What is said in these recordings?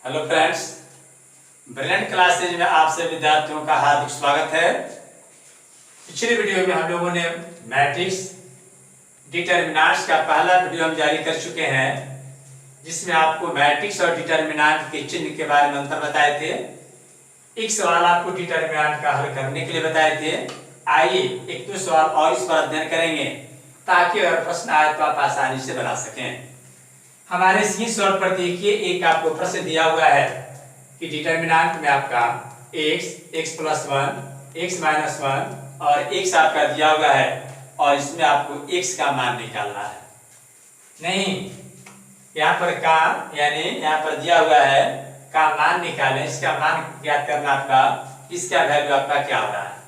Hello friends, brilliant classes में आप सभी विद्यार्थियों का हार्दिक स्वागत है। पिछले वीडियो में हम लोगों ने मैट्रिक्स डिटर्मिनेंट्स का पहला वीडियो हम जारी कर चुके हैं, जिसमें आपको मैट्रिक्स और डिटर्मिनेंट के चिन्ह के बारे में अंतर बताए थे। एक सवाल आपको डिटर्मिनेंट का हल करने के लिए बताए थे। आइए एक दो सवाल और इस पर अध्ययन करेंगे ताकि अगर प्रश्न आए तो आप आसानी से बना सकें। हमारे सी सॉल्व पर देखिए, एक आपको प्रश्न दिया हुआ है कि डिटर्मिनेंट में आपका x, x plus 1, x minus 1 और x आपका दिया हुआ है और इसमें आपको x का मान निकालना है। नहीं, यहाँ पर का यानी यहाँ पर दिया हुआ है का मान निकालें, इसका मान ज्ञात करना आपका, इसका वैल्यू आपका क्या हो रहा है।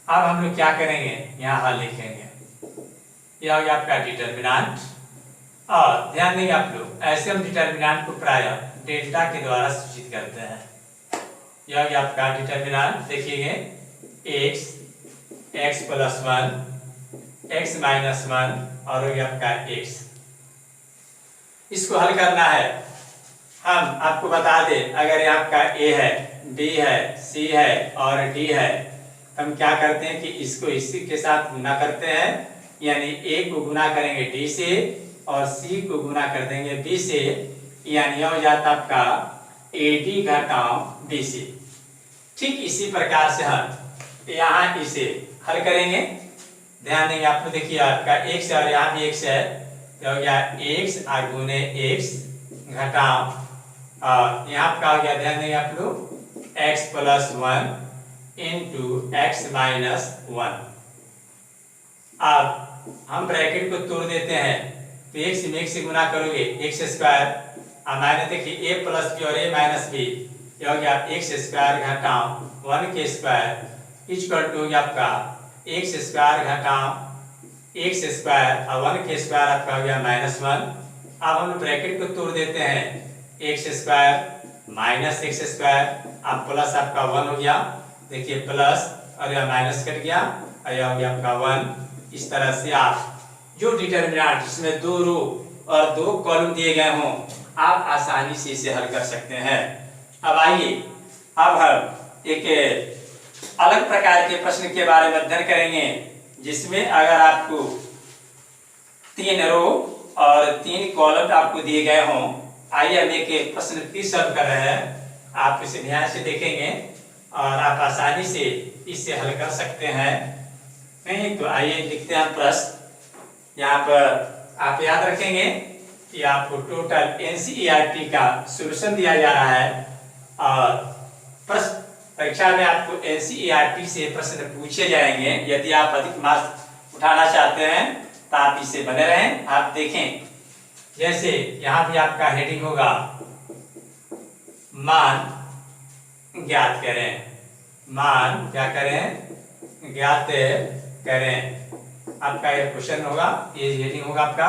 अब हम लोग क्या करेंगे, यहाँ हल लिखेंगे। यह हो गया आपका डिटर्मिनेंट। और ध्यान देंगे आप लोग, ऐसे हम डिटर्मिनेंट को प्रायः डेल्टा के द्वारा सूचित करते हैं। यह हो गया आपका डिटर्मिनेंट, देखिएगा x प्लस 1, x माइनस 1 और हो गया आपका x। इसको हल करना है। हम आपको बता दें, अगर ये आपका a है, b है, c है और d है, हम क्या करते हैं कि इसको इसी के साथ गुना करते हैं, यानी a को गुना करेंगे d से और c को गुना कर देंगे b से, यानी यह हो जाता आपका AD घटाओ BC। ठीक इसी प्रकार से हम यहाँ इसे हल करेंगे। ध्यान देंगे आप लोग, देखिए आपका x है और यहाँ भी x है, तो हो गया x गुने x घटाओ और यहाँ का हो गया, ध्यान देंगे आप लोग, x plus 1 into x minus 1। अब हम ब्रैकेट को तोड़ देते हैं, तो x में x से गुना करोगे x स्क्वायर, अब माइनस देखिए a प्लस बी और a माइनस बी, यह हो गया x स्क्वायर घटाओ 1 के स्क्वायर इक्वल टू हो गया आपका x स्क्वायर घटाओ x स्क्वायर और 1 के स्क्वायर आपका हो गया माइनस 1। अब हम ब्रैकेट को तोड़ देते हैं, x square minus x square, अब प्लस आपका 1 हो गया, देखिए प्लस और यह माइनस कट गया और यह हो गया आपका 1। इस तरह से आप जो डिटर्मिनेंट जिसमें 2 रो और 2 कॉलम दिए गए हों, आप आसानी से इसे हल कर सकते हैं। अब आइए, अब हम एक अलग प्रकार के प्रश्न के बारे में अध्ययन करेंगे, जिसमें अगर आपको 3 रो और 3 कॉलम आपको दिए गए हों। आइए हम एक प्रश्न फिर सॉल्व कर रहे हैं, आप इसे ध्यान से देखेंगे और आप आसानी से इसे हल कर सकते हैं। नहीं तो आइए लिखते हैं प्रश्न। यहाँ पर आप याद रखेंगे कि आपको टोटल NCERT का सॉल्यूशन दिया जा रहा है और प्रश्न परीक्षा में आपको NCERT से प्रश्न पूछे जाएंगे। यदि आप अधिक मार्क्स उठाना चाहते हैं तो आप इसे बने रहें। आप देखें, जैसे यहाँ भी आपका हेडिंग होगा मान ज्ञात करें, मान क्या करें, ज्ञात करें। आपका यह क्वेश्चन होगा, ये हेडिंग होगा आपका।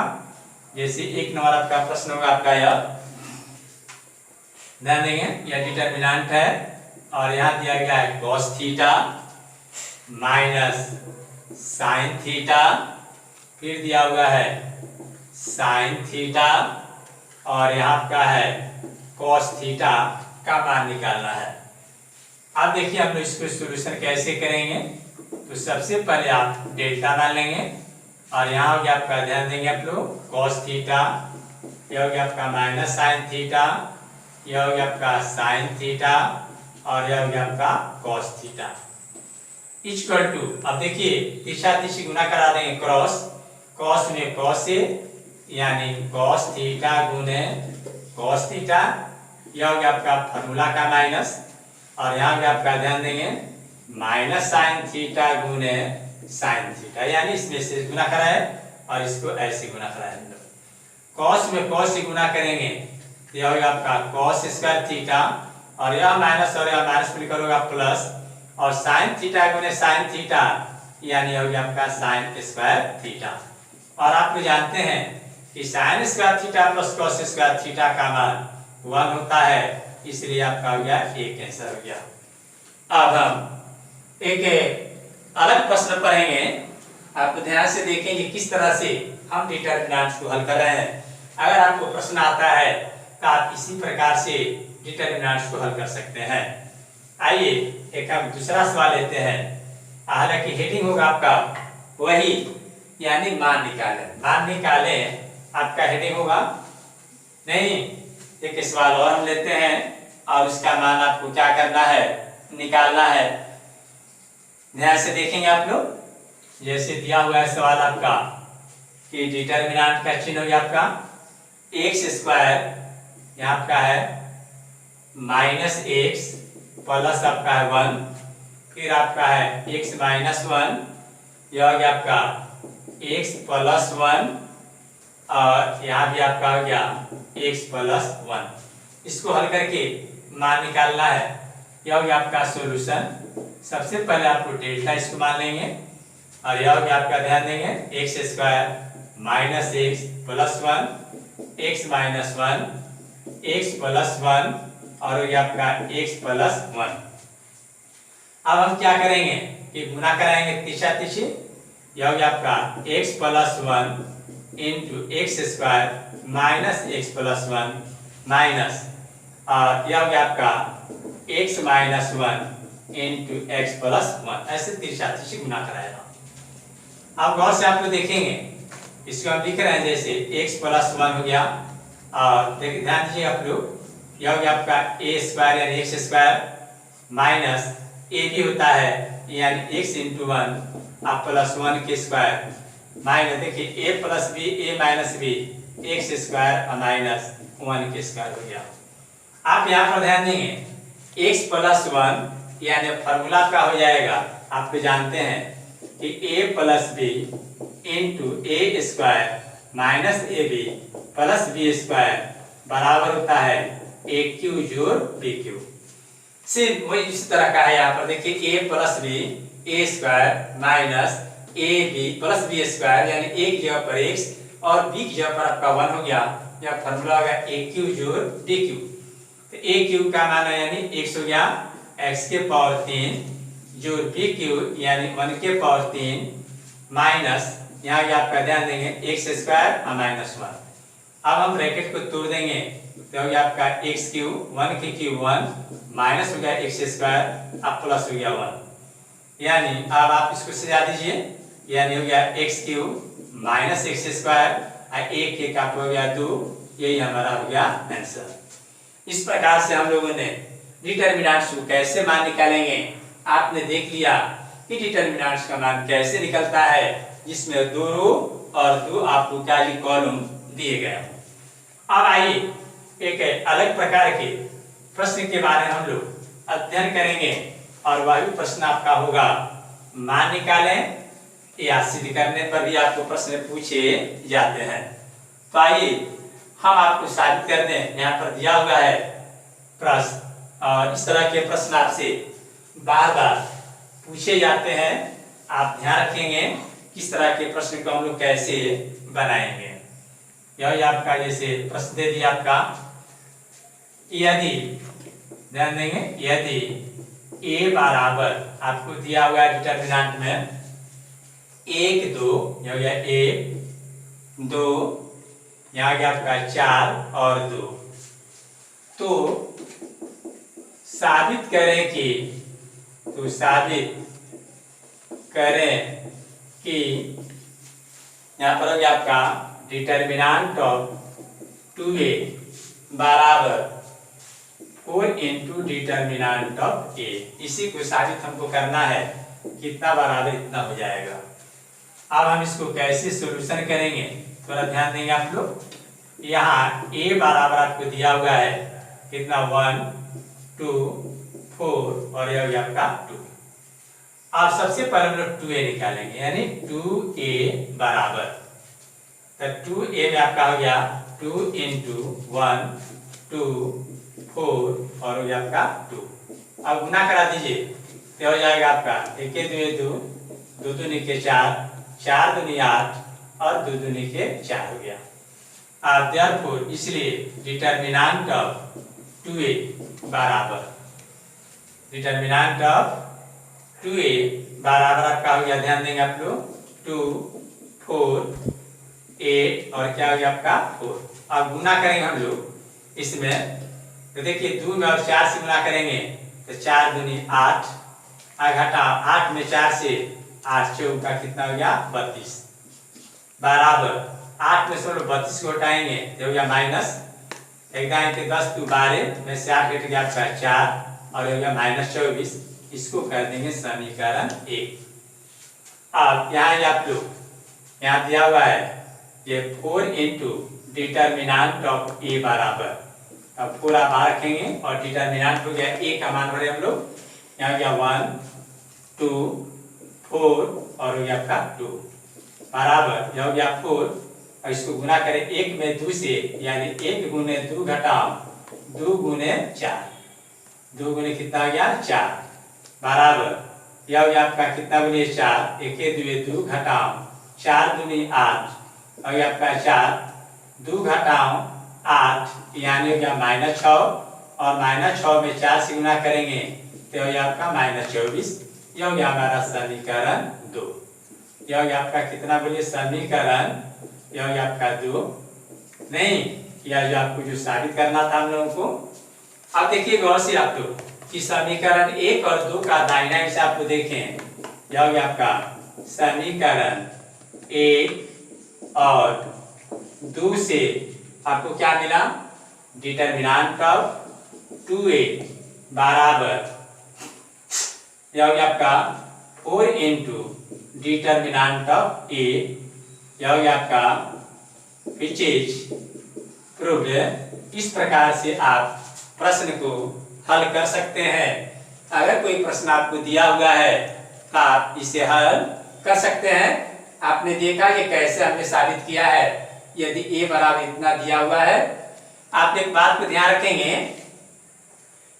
जैसे 1 नंबर आपका प्रश्न होगा आपका यह, ध्यान देंगे, यह डिटर्मिनेंट है और यहाँ दिया गया है cos theta minus sine theta, फिर दिया हुआ है साइन थीटा और यहाँ का है cos थीटा का मान निकालना है। अब देखिए हम लोग इसको सॉल्यूशन कैसे करेंगे। तो सबसे पहले आप डेल्टा मान लेंगे और यहाँ हो गया आपका, ध्यान देंगे आप लोग, cos थीटा, यह हो गया आपका माइनस साइन थीटा, यह हो गया आपका साइन थीटा और यह हो गया आपका cos थीटा इक्वल टू, अब देखिए तीसरा तीसरी गुना करा देंगे, क्रॉस, cos में cos से, यानी cos थीटा गुने cos थीटा, यह हो गया आपका फॉर्मूला का माइनस और यहाँ भी आपका, ध्यान देंगे, माइनस साइन थीटा गुने साइन थीटा, यानी इसमें से गुना करा है और इसको ऐसे गुना करा है। cos में cos से गुना करेंगे, यह होगा आपका cos स्क्वायर थीटा और यह माइनस और यह माइनस में करोगे प्लस, और साइन थीटा गुने साइन थीटा, यानी हो गया आपका साइन स्क्वायर थीटा। और आप लोग जानते हैं कि sine square theta plus cos square theta का मान 1 होता है, इसलिए आपका हो गया एक आंसर हो गया। अब हम एक अलग प्रश्न पढ़ेंगे, आप ध्यान से देखेंगे किस तरह से हम डिटर्मिनेंट्स को हल कर रहे हैं। अगर आपको प्रश्न आता है तो तो आप इसी प्रकार से डिटर्मिनेंट्स को हल कर सकते हैं। आइए एक हम दूसरा सवाल लेते हैं। हालांकि हेडिंग होगा आपका वही, यानी मान निकालें। मान निकालें आपका हेडिंग होगा नहीं। एक सवाल और हम लेते हैं और उसका मान आपको क्या करना है, निकालना है। ध्यान से देखेंगे आप लोग। जैसे दिया हुआ है सवाल आपका कि डिटर्मिनेंट का चिन्ह हो आपका एक्स स्क्वायर, यहाँ आपका है माइनस एक्स प्लस आपका है 1, फिर आपका है एक्स माइनस 1, यह हो गया आपका एक्स प्लस 1 और यहाँ भी आपका हो गया एक्स प्लस 1। इसको हल करके मान निकालना है। यह हो गया आपका सॉल्यूशन। सबसे पहले आपको डेल्टा इसको मान लेंगे और यह हो गया आपका, ध्यान देंगे, x square minus x plus 1, x minus 1, x plus 1 और हो गया आपका एक्स प्लस 1। अब हम क्या करेंगे कि गुना कराएंगे तीसरा तीसरी। यह हो गया आपका x plus 1 into x square minus x plus 1 minus और यह हो गया आपका x minus 1 into x plus 1। ऐसे तीसरा तीसरी गुना कराएगा। अब गौर से आप लोग देखेंगे, इसको हम लिख रहे हैं जैसे एक्स प्लस 1 हो गया और ध्यान दीजिए आप लोग, यह हो गया आपका ए स्क्वायर यानी एक्स स्क्वायर माइनस ए भी होता है यानी एक्स इंटू 1 आप प्लस 1 के स्क्वायर माइनस, देखिए A plus B A minus B x square और माइनस 1 के स्क्वायर हो गया। आप यहाँ पर ध्यान देंगे एक्स प्लस 1 यानी फॉर्मूला का हो जाएगा, आप तो जानते हैं कि A plus B into A square minus A B plus B square बराबर होता है ए क्यू जोड़ बी क्यू। सिर्फ वही इस तरह का है। यहाँ पर देखिए A plus B A square minus A B plus B square यानी एक जगह पर एक्स और बी की जगह पर आपका 1 हो गया। यह फॉर्मूला होगा ए क्यू जोड़ डी क्यू। तो ए क्यू का मान है यानी x हो गया x के पावर 3 जोड़ बी क्यू यानी 1 के पावर 3 माइनस यहाँ भी आपका ध्यान देंगे एक्स स्क्वायर और माइनस 1। अब हम ब्रैकेट को तोड़ देंगे तो हो गया आपका एक्स क्यू 1 के क्यू 1 माइनस हो गया एक्स स्क्वायर अब प्लस हो गया 1, यानी अब आप इसको सजा दीजिए, यानी हो गया x Q minus x square और एक के का हो गया 2, यही हमारा हो गया आंसर। इस प्रकार से हम लोगों ने डिटर्मिनेंट्स को कैसे मान निकालेंगे आपने देख लिया कि डिटर्मिनेंट्स का मान कैसे निकलता है, जिसमें 2 रो और 2 आपको क्या कॉलम दिए गए। अब आइए एक अलग प्रकार के प्रश्न के बारे में हम लोग अध्ययन करेंगे और वह भी प्रश्न आपका होगा मान निकालें या सिद्ध करने पर भी आपको प्रश्न पूछे जाते हैं। तो आइए हम आपको साबित कर दें। यहाँ पर दिया हुआ है प्रश्न और इस तरह के प्रश्न आपसे बार बार पूछे जाते हैं। आप ध्यान रखेंगे किस तरह के प्रश्न को हम लोग कैसे बनाएंगे। यह आपका जैसे प्रश्न दे दिया आपका, यदि ध्यान देंगे यदि a बराबर आपको दिया हुआ है डिटर्मिनेंट में 1 2, यह हो गया 1 2, यहाँ गया आपका 4 और 2, तो साबित करें कि यहाँ पर हो गया आपका डिटर्मिनेंट ऑफ 2a बराबर 4 इंटू डिटर्मिनेंट ऑफ a। इसी को साबित हमको करना है, कितना बराबर इतना हो जाएगा। अब हम इसको कैसे सॉल्यूशन करेंगे थोड़ा ध्यान देंगे आप लोग। यहाँ a बराबर आपको दिया हुआ है कितना 1 2 4 और यह हो गया आपका 2। अब सबसे पहले हम लोग 2a निकालेंगे यानी 2a बराबर, तो 2a में आपका हो गया 2 इंटू 1 2 4 और हो गया आपका 2। अब गुना करा दीजिए तो हो जाएगा आपका 1 2 2 2 निके 4 4 2 8 और 2 2 निके 4 हो गया। और देयरफॉर इसलिए डिटर्मिनेंट ऑफ 2a बराबर आपका हो गया, ध्यान देंगे आप लोग 2 4 8 और क्या हो गया आपका 4। अब गुना करेंगे हम लोग इसमें तो देखिए 2 में और 4 से गुना करेंगे तो 4 दूनी 8, घटा 8 में 4 से 8 चौक का कितना हो गया 32, बराबर 8 में से 32 को हटाएंगे तो हो गया माइनस, एक दाएं के 10 तो 12 में से 8 घट गया आपका 4 और हो गया -24। इसको कर देंगे समीकरण 1। अब यहाँ आप लोग यहाँ दिया हुआ है ये 4 इंटू डिटर्मिनेंट ऑफ ए बराबर, अब पूरा बार रखेंगे और डिटर्मिनेंट हो गया ए का मान भरे हम लोग, यहाँ हो गया 1 2 4 और हो गया आपका 2 बराबर, यह हो गया 4 और इसको गुना करें 1 में 2 से, यानी 1 गुने 2 घटाओ 2 गुने 4, 2 गुने कितना हो गया 4 बराबर, यह हो गया आपका कितना बोलिए 4, 1 2 2 घटाओ 4 दूनी 8 और यह आपका 4 2 घटाओ 8 यानी हो गया -6 और -6 में 4 से गुना करेंगे तो यह आपका -24। यह हो गया हमारा समीकरण 2। यह हो गया आपका कितना बोलिए समीकरण, यह हो गया आपका 2 नहीं, यह जो आपको जो साबित करना था हम लोगों को। अब देखिए गौर से आप लोग कि समीकरण 1 और 2 का दाहिना हिस्सा आपको देखें, यह हो गया आपका समीकरण 1 और 2 से आपको क्या मिला, डिटर्मिनेंट ऑफ 2a बराबर, यह हो गया आपका 4 इंटू डिटर्मिनेंट ऑफ a, यह हो गया आपका विच इज प्रूव्ड। इस प्रकार से आप प्रश्न को हल कर सकते हैं। अगर कोई प्रश्न आपको दिया हुआ है तो आप इसे हल कर सकते हैं। आपने देखा कि कैसे हमने साबित किया है। यदि a बराबर इतना दिया हुआ है, आप एक बात को ध्यान रखेंगे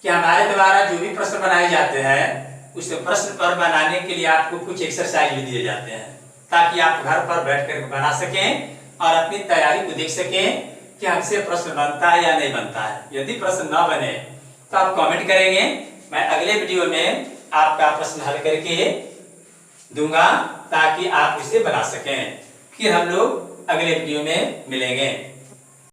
कि हमारे द्वारा जो भी प्रश्न बनाए जाते हैं उस प्रश्न पर बनाने के लिए आपको कुछ एक्सरसाइज भी दिए जाते हैं, ताकि आप घर पर बैठकर बना सकें और अपनी तैयारी को देख सकें कि हमसे प्रश्न बनता है या नहीं बनता है। यदि प्रश्न न बने तो आप कमेंट करेंगे, मैं अगले वीडियो में आपका प्रश्न हल करके दूंगा ताकि आप इसे बना सकें। फिर हम लोग अगले वीडियो में मिलेंगे।